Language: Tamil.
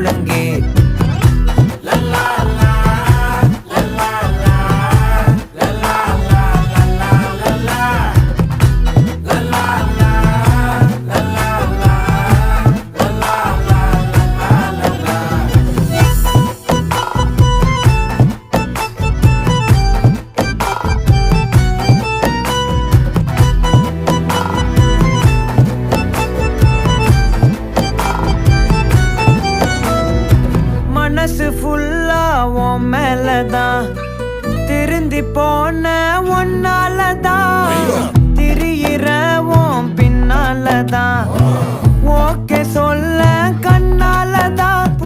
ஒழுங்கே மனசு ஃபுல்லா உன் மேலதான் திருந்தி போன ஒன்னாலதான் திரியிற உன் பின்னாலதான் ஓகே சொல்ல கண்ணால